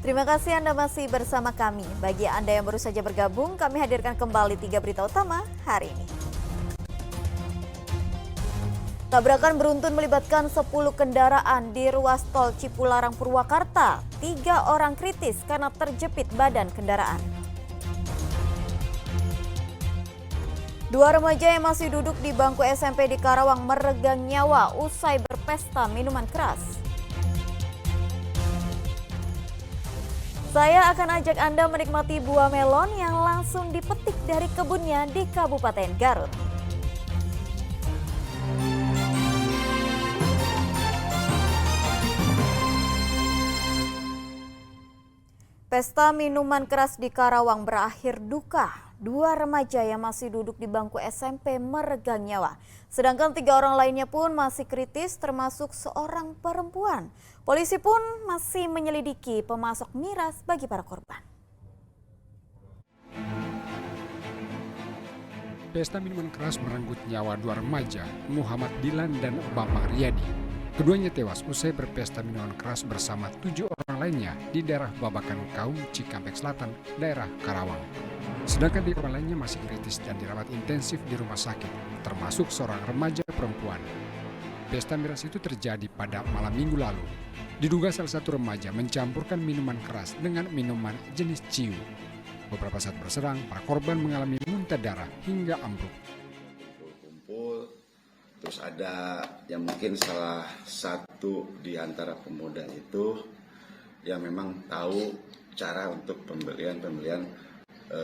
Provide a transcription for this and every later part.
Terima kasih Anda masih bersama kami. Bagi Anda yang baru saja bergabung, kami hadirkan kembali 3 berita utama hari ini. Tabrakan beruntun melibatkan 10 kendaraan di ruas tol Cipularang Purwakarta. 3 orang kritis karena terjepit badan kendaraan. 2 remaja yang masih duduk di bangku SMP di Karawang meregang nyawa usai berpesta minuman keras. Saya akan ajak Anda menikmati buah melon yang langsung dipetik dari kebunnya di Kabupaten Garut. Pesta minuman keras di Karawang berakhir duka. 2 remaja yang masih duduk di bangku SMP meregang nyawa. Sedangkan 3 orang lainnya pun masih kritis termasuk seorang perempuan. Polisi pun masih menyelidiki pemasok miras bagi para korban. Pesta minuman keras merenggut nyawa 2 remaja, Muhammad Dilan dan Bambang Riyadi. Keduanya tewas usai berpesta minuman keras bersama 7 orang lainnya di daerah Babakan Kaum, Cikampek Selatan, daerah Karawang. Sedangkan 3 orang lainnya masih kritis dan dirawat intensif di rumah sakit, termasuk seorang remaja perempuan. Pesta miras itu terjadi pada malam minggu lalu. Diduga salah satu remaja mencampurkan minuman keras dengan minuman jenis ciu. Beberapa saat berserang, para korban mengalami muntah darah hingga ambruk. Kumpul, terus ada yang mungkin salah satu di antara pemuda itu yang memang tahu cara untuk pembelian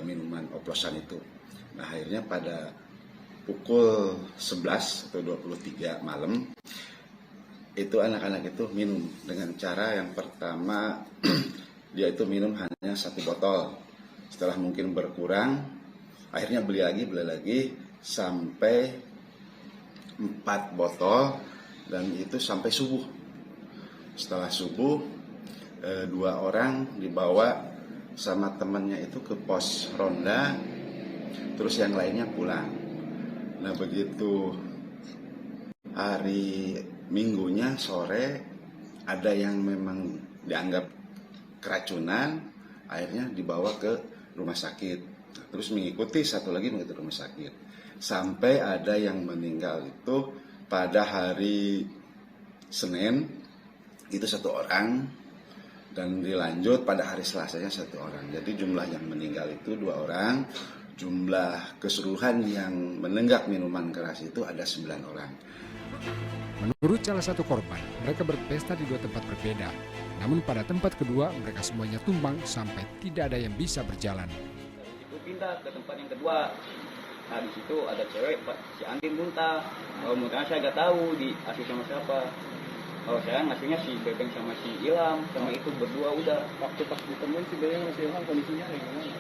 minuman oplosan itu. Nah, akhirnya pada pukul 11 atau 23 malam itu anak-anak itu minum dengan cara yang pertama dia itu minum hanya 1 botol. Setelah mungkin berkurang, akhirnya beli lagi sampai 4 botol dan itu sampai subuh. Setelah subuh 2 orang dibawa sama temannya itu ke pos ronda, terus yang lainnya pulang. Nah, begitu hari Minggunya sore ada yang memang dianggap keracunan, akhirnya dibawa ke rumah sakit. Terus mengikuti satu lagi ke rumah sakit. Sampai ada yang meninggal itu pada hari Senin itu 1 orang dan dilanjut pada hari Selasanya 1 orang. Jadi jumlah yang meninggal itu 2 orang, jumlah keseluruhan yang menenggak minuman keras itu ada 9 orang. Menurut salah satu korban, mereka berpesta di 2 tempat berbeda. Namun pada tempat kedua mereka semuanya tumbang sampai tidak ada yang bisa berjalan. Itu pindah ke tempat yang kedua. Nah, di situ ada cewek, si Andin muntah. Kalau muntahnya saya nggak tahu diasuh sama siapa. Kalau saya ngasihnya si Bebeng sama si Ilham, sama itu berdua udah. Waktu pas ditemuin si Bebeng sama si Ilham kondisinya gimana?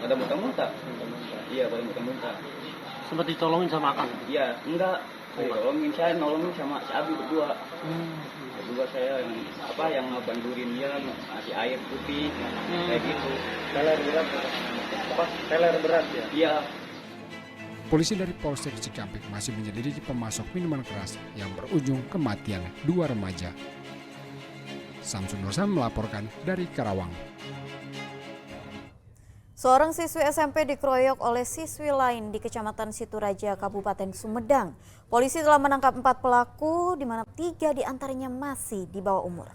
Ada muntah-muntah. Iya, pada muntah-muntah. Sempat ditolongin sama Akang? Iya, enggak. Saya nolongin sama si Abi berdua. Berdua saya yang ngebandurin dia ngasih air putih kayak gitu. Teler berat ya? Iya. Polisi dari Polsek Cikampek masih menyelidiki pemasok minuman keras yang berujung kematian 2 remaja. Samsun Nursan melaporkan dari Karawang. Seorang siswi SMP dikeroyok oleh siswi lain di Kecamatan Situraja, Kabupaten Sumedang. Polisi telah menangkap 4 pelaku, di mana 3 diantaranya masih di bawah umur.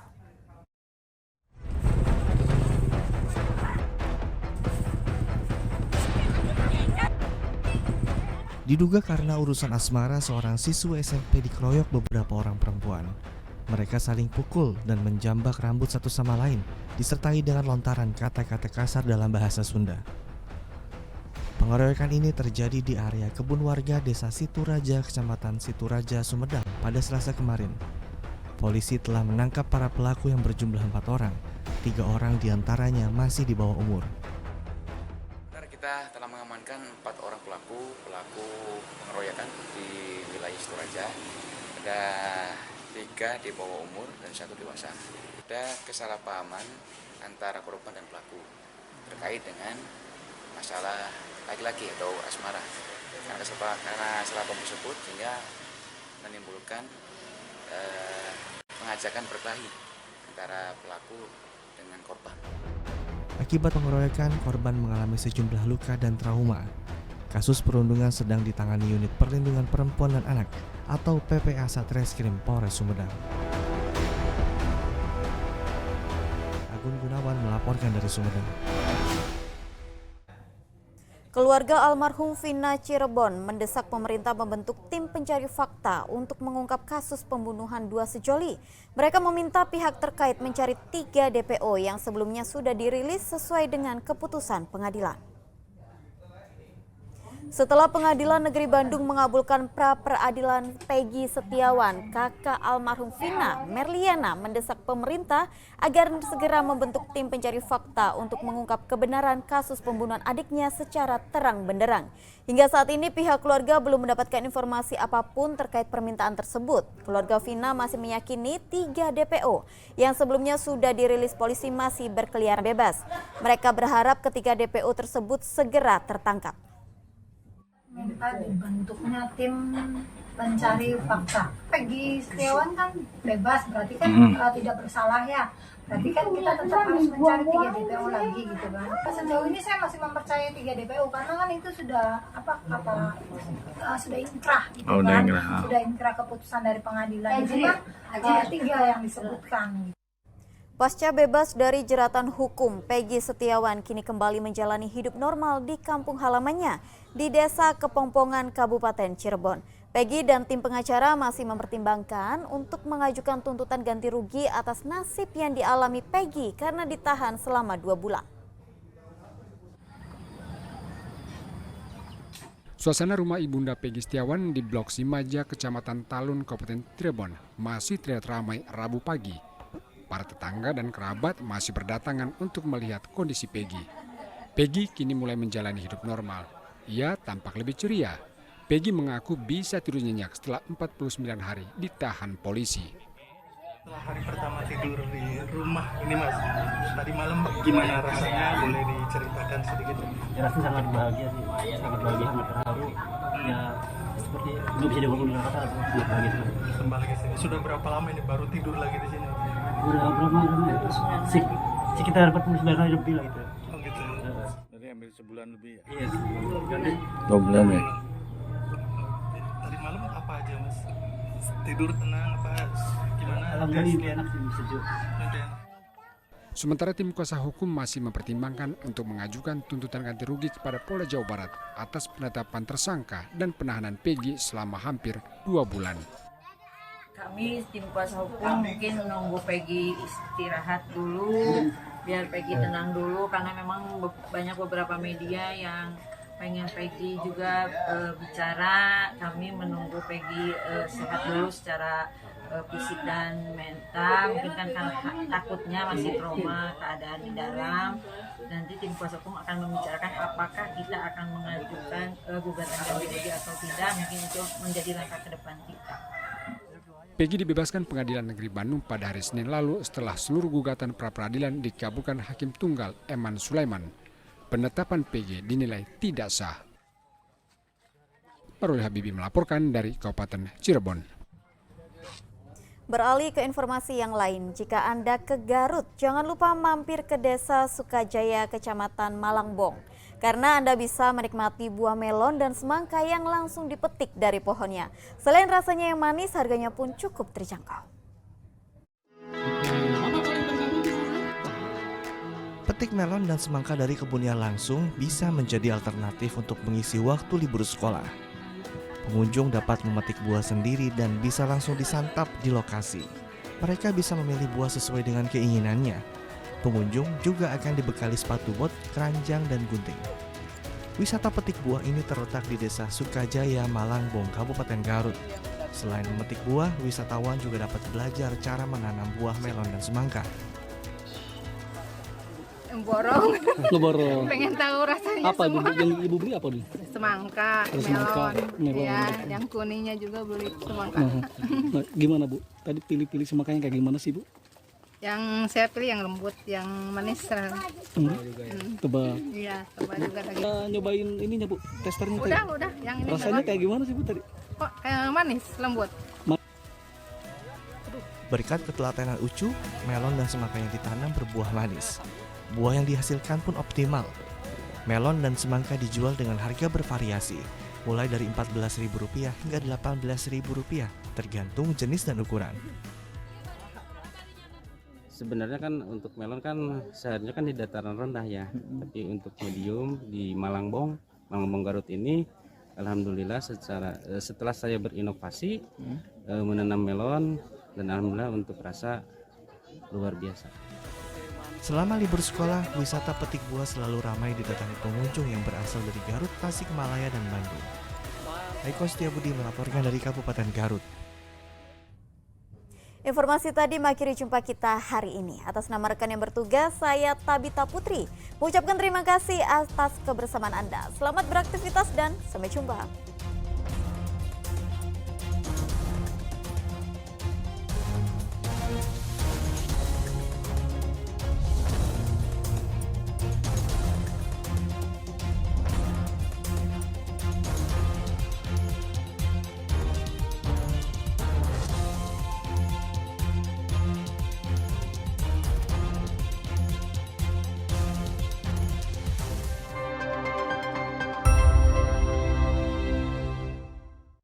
Diduga karena urusan asmara, seorang siswa SMP dikeroyok beberapa orang perempuan. Mereka saling pukul dan menjambak rambut satu sama lain, disertai dengan lontaran kata-kata kasar dalam bahasa Sunda. Pengeroyokan ini terjadi di area kebun warga Desa Situraja, Kecamatan Situraja, Sumedang pada Selasa kemarin. Polisi telah menangkap para pelaku yang berjumlah 4 orang. 3 orang diantaranya masih di bawah umur. Kita telah mengamankan 4 orang pelaku pengeroyokan di wilayah Situraja. Ada 3 di bawah umur dan 1 dewasa. Ada kesalahpahaman antara korban dan pelaku terkait dengan masalah laki-laki atau asmara. Karena salah paham tersebut sehingga menimbulkan pengajakan berkelahi antara pelaku dengan korban. Akibat pengeroyokan, korban mengalami sejumlah luka dan trauma. Kasus perundungan sedang ditangani Unit Perlindungan Perempuan dan Anak atau PPA Satreskrim Polres Sumedang. Agun Gunawan melaporkan dari Sumedang. Keluarga almarhum Vina Cirebon mendesak pemerintah membentuk tim pencari fakta untuk mengungkap kasus pembunuhan dua sejoli. Mereka meminta pihak terkait mencari 3 DPO yang sebelumnya sudah dirilis sesuai dengan keputusan pengadilan. Setelah Pengadilan Negeri Bandung mengabulkan pra-peradilan Peggy Setiawan, kakak almarhum Vina, Merliana mendesak pemerintah agar segera membentuk tim pencari fakta untuk mengungkap kebenaran kasus pembunuhan adiknya secara terang benderang. Hingga saat ini pihak keluarga belum mendapatkan informasi apapun terkait permintaan tersebut. Keluarga Vina masih meyakini 3 DPO yang sebelumnya sudah dirilis polisi masih berkeliaran bebas. Mereka berharap ketiga DPO tersebut segera tertangkap. Minta dibentuknya tim pencari fakta. Peggy Setiawan kan bebas, berarti kan tidak bersalah ya. Berarti kan kita tetap harus mencari 3 DPO lagi gitu kan. Sejauh ini saya masih mempercayai 3 DPO karena kan itu sudah sudah inkrah gitu kan. Sudah inkrah keputusan dari pengadilan. Cuma 3 yang disebutkan. Pasca bebas dari jeratan hukum, Peggy Setiawan kini kembali menjalani hidup normal di kampung halamannya di Desa Kepongpongan, Kabupaten Cirebon. Peggy dan tim pengacara masih mempertimbangkan untuk mengajukan tuntutan ganti rugi atas nasib yang dialami Peggy karena ditahan selama 2 bulan. Suasana rumah Ibunda Peggy Setiawan di Blok Simaja, Kecamatan Talun, Kabupaten Cirebon masih terlihat ramai Rabu pagi. Para tetangga dan kerabat masih berdatangan untuk melihat kondisi Peggy. Peggy kini mulai menjalani hidup normal. Ia tampak lebih ceria. Peggy mengaku bisa tidur nyenyak setelah 49 hari ditahan polisi. Setelah hari pertama tidur di rumah ini Mas, tadi malam gimana rasanya? Boleh diceritakan sedikit? Ya rasanya sangat bahagia sih, sangat bahagia, sangat terharu. Ya seperti nggak bisa dibangun dengan kata, sangat bahagia sekali. Kembali ke sini. Sudah berapa lama ini baru tidur lagi di sini? Udah berapa lama? Sekitar 49 hari lebih lah gitu. Oh gitu. Jadi hampir sebulan lebih ya? Iya, sebulan. 2 bulan ya? Tadi malam apa aja Mas? Tidur tenang apa? Gimana? Alhamdulillah lebih enak sih, sejuk. Sementara tim kuasa hukum masih mempertimbangkan untuk mengajukan tuntutan ganti rugi kepada Polda Jawa Barat atas penetapan tersangka dan penahanan Peggy selama hampir 2 bulan. Kami tim kuasa hukum mungkin menunggu Peggy istirahat dulu, biar Peggy tenang dulu karena memang banyak beberapa media yang pengen Peggy juga bicara. Kami menunggu Peggy sehat dulu secara fisik dan mental, mungkin kan karena takutnya masih trauma keadaan di dalam. Nanti tim kuasa hukum akan membicarakan apakah kita akan mengajukan gugatan ganti rugi atau tidak, mungkin itu menjadi langkah ke depan kita. Peggy dibebaskan Pengadilan Negeri Bandung pada hari Senin lalu setelah seluruh gugatan pra-peradilan dikabulkan Hakim Tunggal Eman Sulaiman. Penetapan Peggy dinilai tidak sah. Parul Habibi melaporkan dari Kabupaten Cirebon. Beralih ke informasi yang lain, jika Anda ke Garut, jangan lupa mampir ke Desa Sukajaya, Kecamatan Malangbong. Karena Anda bisa menikmati buah melon dan semangka yang langsung dipetik dari pohonnya. Selain rasanya yang manis, harganya pun cukup terjangkau. Petik melon dan semangka dari kebunnya langsung bisa menjadi alternatif untuk mengisi waktu libur sekolah. Pengunjung dapat memetik buah sendiri dan bisa langsung disantap di lokasi. Mereka bisa memilih buah sesuai dengan keinginannya. Pengunjung juga akan dibekali sepatu bot, keranjang, dan gunting. Wisata petik buah ini terletak di Desa Sukajaya, Malangbong, Kabupaten Garut. Selain memetik buah, wisatawan juga dapat belajar cara menanam buah melon dan semangka. Borong. Ngeborong. Pengen tahu rasanya Apa semua. yang ibu beli apa nih? Semangka, melon. Ya, yang kuningnya juga beli semangka. Nah, gimana Bu? Tadi pilih-pilih semangkanya kayak gimana sih Bu? Yang saya pilih yang lembut, yang manis. Tebal. Iya, tebal juga lagi. Nyobain ininya Bu, testernya tadi. Udah, yang ini rasanya kayak gimana sih Bu tadi? Kok manis, lembut. Berkat ketelatenan Ucu, melon dan semangka yang ditanam berbuah manis. Buah yang dihasilkan pun optimal. Melon dan semangka dijual dengan harga bervariasi, mulai dari Rp14.000 hingga Rp18.000, tergantung jenis dan ukuran. Sebenarnya kan untuk melon kan seharusnya kan di dataran rendah ya, tapi untuk medium di Malangbong Garut ini, alhamdulillah setelah saya berinovasi menanam melon, dan alhamdulillah untuk rasa luar biasa. Selama libur sekolah, wisata petik buah selalu ramai didatangi pengunjung yang berasal dari Garut, Tasikmalaya, dan Bandung. Eko Setiabudi melaporkan dari Kabupaten Garut. Informasi tadi mengakhiri jumpa kita hari ini. Atas nama rekan yang bertugas, saya Tabita Putri mengucapkan terima kasih atas kebersamaan Anda. Selamat beraktivitas dan sampai jumpa.